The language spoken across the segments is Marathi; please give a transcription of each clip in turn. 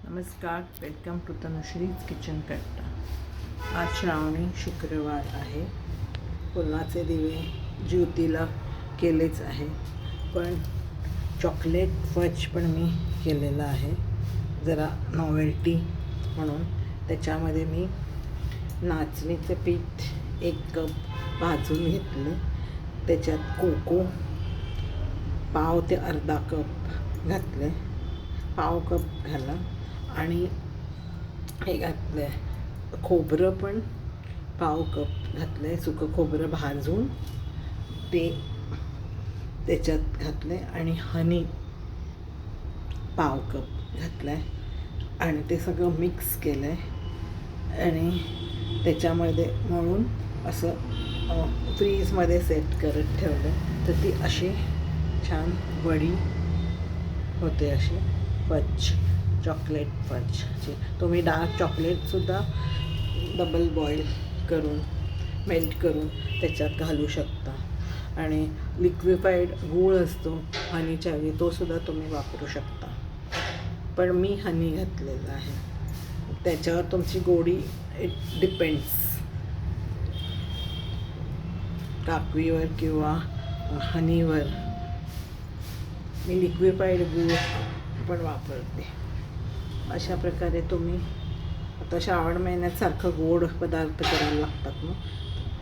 नमस्कार, वेलकम टू तनुश्रीज किचन कट्टा. आज श्रावणी शुक्रवार आहे. पुरणाचे दिवे ज्योतीला केलेच आहे, पण चॉकलेट फज पण मी केलेला आहे जरा नॉवेल्टी म्हणून. त्याच्यामध्ये मी नाचणीचं पीठ 1 कप भाजून घेतले, त्याच्यात कोको पाव ते अर्धा कप घातले, पाव कप घाला. आणि हे घातलं आहे खोबरं पण पाव कप घातलं आहे, सुकं खोबरं भाजून ते त्याच्यात घातलं आहे. आणि हनी पाव कप घातलं आहे आणि ते सगळं मिक्स केलं आहे आणि त्याच्यामध्ये मळून असं फ्रीजमध्ये सेट करत ठेवलं, तर ती अशी छान वडी होते, अशी फज, चॉकलेट फजची. तुम्ही डार्क चॉकलेटसुद्धा डबल बॉईल करून मेल्ट करून त्याच्यात घालू शकता. आणि लिक्विफाईड गूळ असतो हनीच्या ऐवजी, तोसुद्धा तुम्ही वापरू शकता, पण मी हनी घातलेलं आहे. त्याच्यावर तुमची गोडी इट डिपेंड्स, काकवीवर किंवा हनीवर. मी लिक्विफाईड गूळ पण वापरते. अशा प्रकारे तुम्ही आता श्रावण महिन्यात सारखं गोड पदार्थ करायला लागतात ना,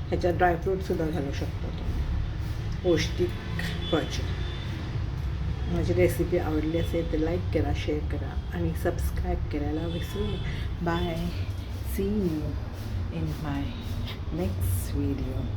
ह्याच्यात ड्रायफ्रूटसुद्धा घालू शकता तुम्ही. पौष्टिक फज. माझी रेसिपी आवडली असेल तर लाईक करा, शेअर करा आणि सबस्क्राईब करायला विसरू नका. Bye, see you in my next video.